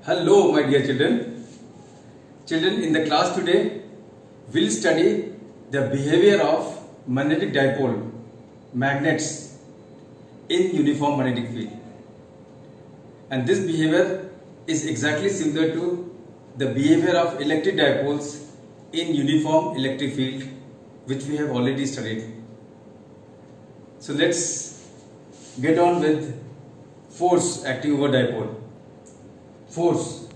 Hello, my dear children. Children, in the class today, we'll study the behavior of magnetic dipole, magnets, in uniform magnetic field. And this behavior is exactly similar to the behavior of electric dipoles in uniform electric field, which we have already studied. So let's get on with force acting over dipole. Force.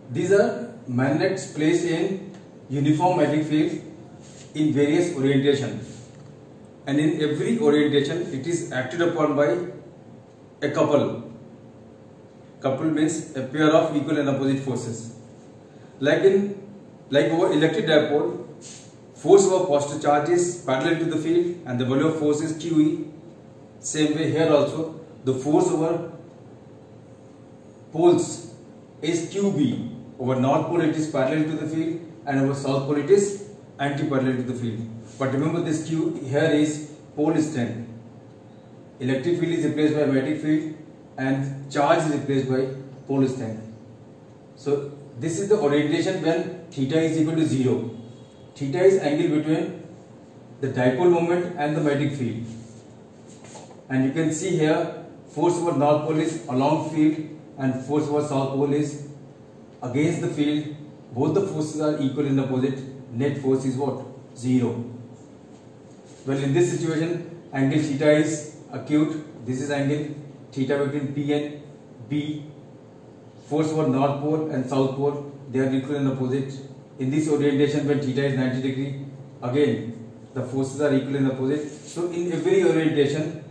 These are magnets placed in uniform magnetic field in various orientation, and in every orientation it is acted upon by a couple. Couple means a pair of equal and opposite forces. Like over electric dipole, force over positive charge is parallel to the field and the value of force is QE. Same way here also, the force over poles is QB. Over north pole it is parallel to the field and over south pole it is anti-parallel to the field. But remember, this Q here is pole strength. Electric field is replaced by magnetic field and charge is replaced by pole strength. So this is the orientation when theta is equal to 0. Theta is angle between the dipole moment and the magnetic field. And you can see here, force over north pole is along field and force over south pole is against the field. Both the forces are equal and opposite. Net force is what? 0. Well, in this situation, angle theta is acute. This is angle theta between P and B. Force over north pole and south pole, they are equal and opposite. In this orientation, when theta is 90 degree, again the forces are equal and opposite. So in every orientation,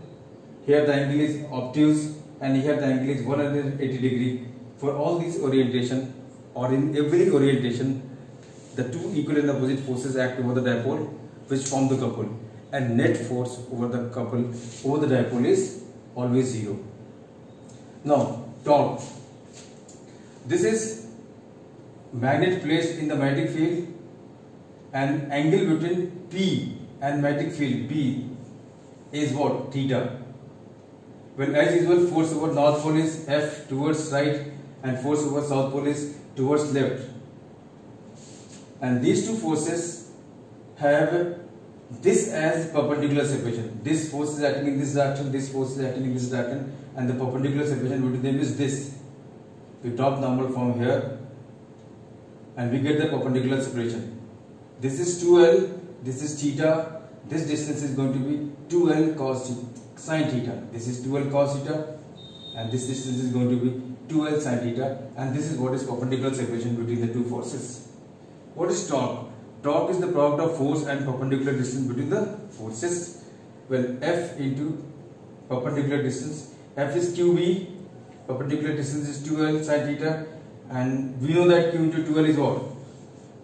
here the angle is obtuse and here the angle is 180 degree. For all these orientation, or in every orientation, the two equal and opposite forces act over the dipole, which form the couple, and net force over the couple over the dipole is always 0. Now torque. This is magnet placed in the magnetic field, and angle between P and magnetic field B is what? Theta. Well, as usual, force over north pole is F towards right and force over south pole is towards left. And these two forces have this as perpendicular separation. This force is acting in this direction, this force is acting in this direction, and the perpendicular separation between them is this. We drop number from here and we get the perpendicular separation. This is 2L, this is theta, this distance is going to be 2L cos sin theta. This is 2L cos theta and this distance is going to be 2L sin theta, and this is what is perpendicular separation between the two forces. What is torque? Torque is the product of force and perpendicular distance between the forces. Well, F into perpendicular distance, F is QB, perpendicular distance is 2L sin theta, and we know that Q into 2L is what?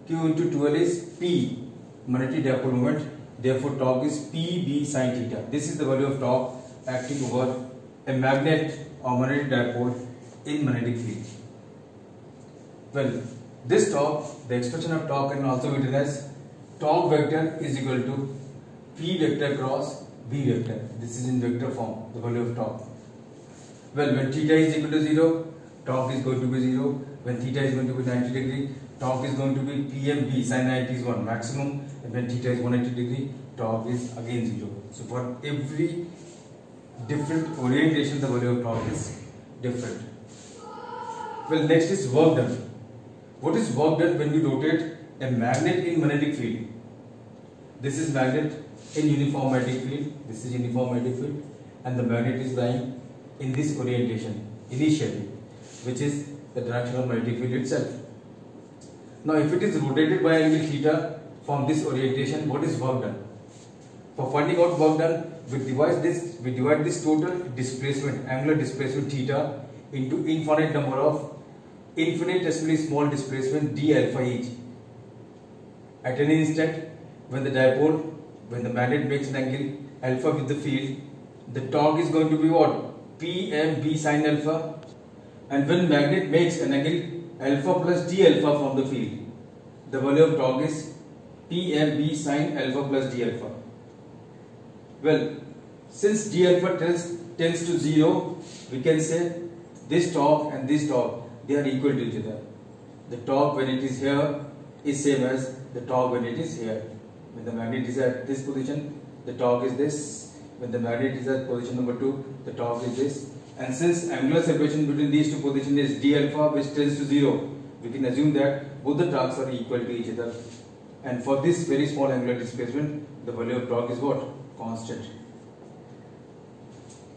Q into 2L is P, magnetic dipole moment. Therefore, torque is PB sin theta. This is the value of torque acting over a magnet or magnetic dipole in magnetic field. Well, this torque, the expression of torque can also be written as torque vector is equal to P vector cross B vector. This is in vector form, the value of torque. Well, when theta is equal to 0, torque is going to be 0. When theta is going to be 90 degree, torque is going to be PMB, sin 90 is 1 maximum, and when theta is 180 degree, torque is again 0. So for every different orientation, the value of torque is different. Well, next is work done. What is work done when we rotate a magnet in magnetic field? This is magnet in uniform magnetic field, this is uniform magnetic field, and the magnet is lying in this orientation initially, which is the direction of magnetic field itself. Now, if it is rotated by angle theta from this orientation, what is work done? For finding out work done, we divide this total displacement, angular displacement theta, into infinite number of infinitesimally small displacement d alpha each. At any instant, when the magnet makes an angle alpha with the field, the torque is going to be what? PMB sin alpha. And when magnet makes an angle alpha plus d alpha from the field, the value of torque is PMB sin alpha plus d alpha. Well, since d alpha tends to 0, we can say this torque and this torque, They are equal to each other. The torque when it is here is same as the torque when it is here. When the magnet is at this position, the torque is this. When the magnet is at position number 2, the torque is this. And since angular separation between these two positions is d alpha, which tends to 0, we can assume that both the torques are equal to each other. And for this very small angular displacement, the value of torque is what? Constant.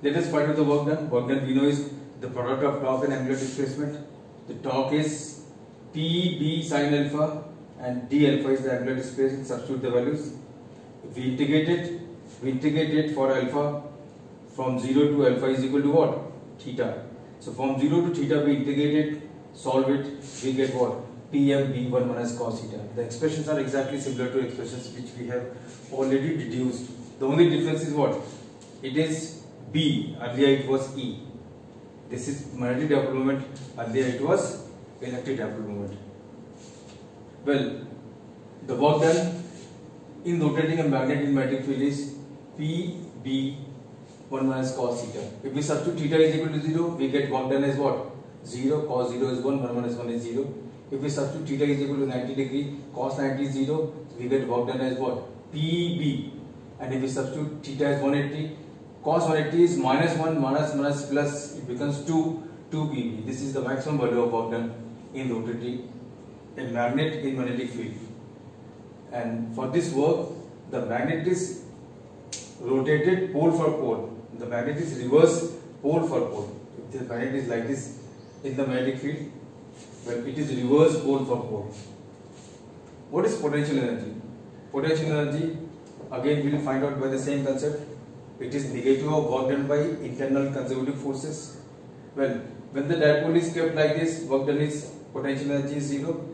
Let us find out the work done. Work done we know is the product of torque and angular displacement. The torque is P sin alpha and d alpha is the angular displacement. Substitute the values. If we integrate it for alpha from 0 to alpha is equal to what? Theta. So from 0 to theta we integrate it, solve it, we get what? Pm b1 minus cos theta. The expressions are exactly similar to expressions which we have already deduced. The only difference is what? It is B, earlier it was E. This is magnetic dipole moment, earlier it was electric dipole moment. Well, the work done in rotating a magnet in magnetic field is Pb 1 minus cos theta. If we substitute theta is equal to 0, we get work done as what? 0, cos 0 is 1, 1 minus 1 is 0. If we substitute theta is equal to 90 degree, cos 90 is 0, we get work done as what? Pb. And if we substitute theta as 180, cos 180 is minus 1 minus plus, it becomes 2pb. This is the maximum value of work done in rotating a magnet in magnetic field. And for this work, the magnet is rotated pole for pole. The magnet is reverse pole for pole. If the magnet is like this in the magnetic field, well, it is reverse pole for pole. What is potential energy? Potential energy, again we will find out by the same concept. It is negative of work done by internal conservative forces. Well, when the dipole is kept like this, work done is potential energy is 0.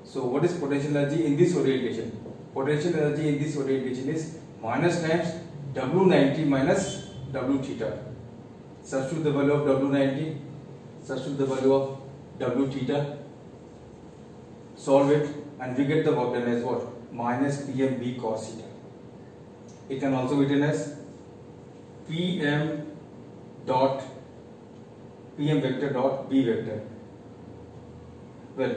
So what is potential energy in this orientation? Potential energy in this orientation is minus times W90 minus W theta. Substitute the value of W90, substitute the value of W theta, solve it, and we get the work done as what? Minus PMB cos theta. It can also be written as PM vector dot B vector. Well,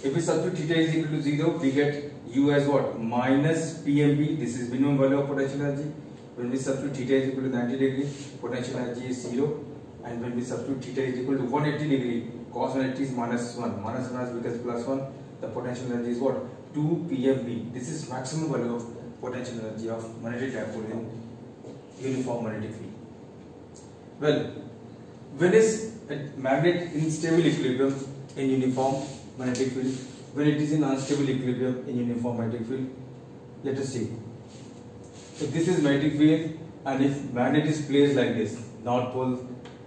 if we substitute theta is equal to 0, we get U as what? Minus PMB. This is minimum value of potential energy. When we substitute theta is equal to 90 degree, potential energy is 0. And when we substitute theta is equal to 180 degree, cos 180 is minus 1. Minus 1 becomes plus 1. The potential energy is what? 2 PMB. This is maximum value of potential energy of magnetic dipole in uniform magnetic field. Well, when is a magnet in stable equilibrium in uniform magnetic field? When it is in unstable equilibrium in uniform magnetic field? Let us see. If this is magnetic field and if magnet is placed like this, north pole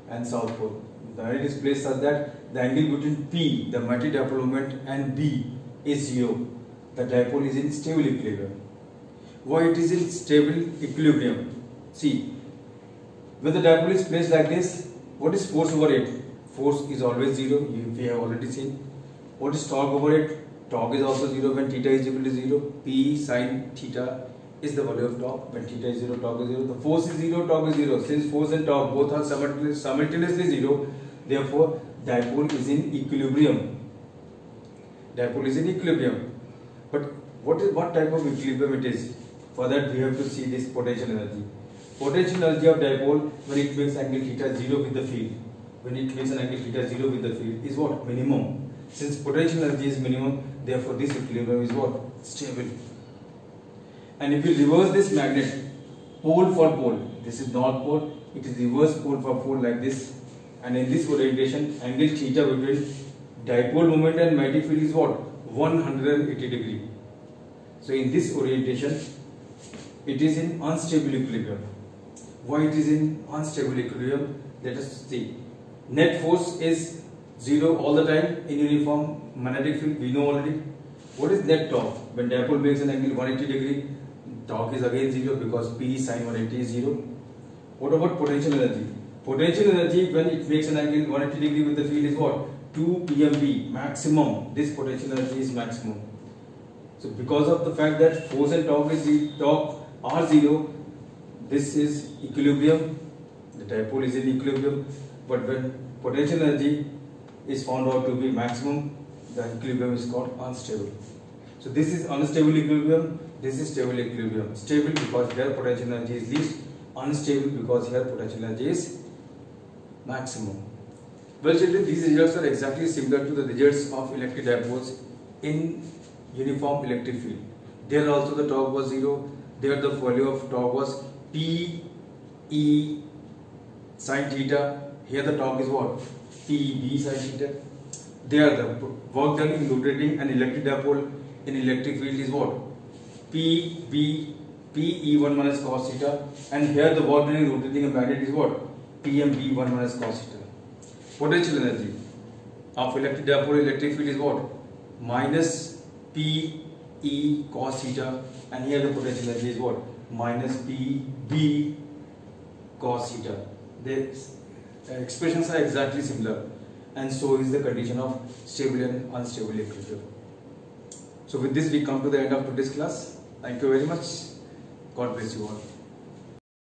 and south pole, the magnet is placed such that the angle between P, the magnetic dipole moment, and B is 0. The dipole is in stable equilibrium. Why it is in stable equilibrium? See, when the dipole is placed like this, what is force over it? Force is always 0, we have already seen. What is torque over it? Torque is also 0 when theta is equal to 0. P sin theta is the value of torque. When theta is 0, torque is 0. The force is 0, torque is 0. Since force and torque both are simultaneously 0, therefore dipole is in equilibrium. Dipole is in equilibrium. But what type of equilibrium it is? For that we have to see this potential energy. Potential energy of dipole when it makes angle theta 0 with the field. When it makes an angle theta 0 with the field is what? Minimum. Since potential energy is minimum, therefore this equilibrium is what? Stable. And if you reverse this magnet pole for pole, this is north pole, it is reverse pole for pole like this, and in this orientation angle theta between dipole moment and magnetic field is what? 180 degree. So in this orientation it is in unstable equilibrium. Why it is in unstable equilibrium? Let us see. Net force is 0 all the time in uniform magnetic field, we know already. What is net torque? When dipole makes an angle 180 degree, torque is again 0 because P sin 180 is 0. What about potential energy? Potential energy when it makes an angle 180 degree with the field is what? 2 PMB maximum. This potential energy is maximum. So because of the fact that force and torque are 0, this is equilibrium. The dipole is in equilibrium. But when potential energy is found out to be maximum, the equilibrium is called unstable. So this is unstable equilibrium, this is stable equilibrium. Stable because here potential energy is least, unstable because here potential energy is maximum. Well children, these results are exactly similar to the results of electric dipoles in uniform electric field. There also the torque was 0, there the value of torque was P E sin theta, here the torque is what? P B sin theta. There the work done in rotating an electric dipole in electric field is what? P E1 minus cos theta, and here the work done in rotating a magnet is what? PM B1 minus cos theta. Potential energy of electric dipole electric field is what? Minus P E cos theta, and here the potential energy is what? Minus P B cos theta. The expressions are exactly similar, and so is the condition of stable and unstable equilibrium. So with this we come to the end of today's class. Thank you very much. God bless you all.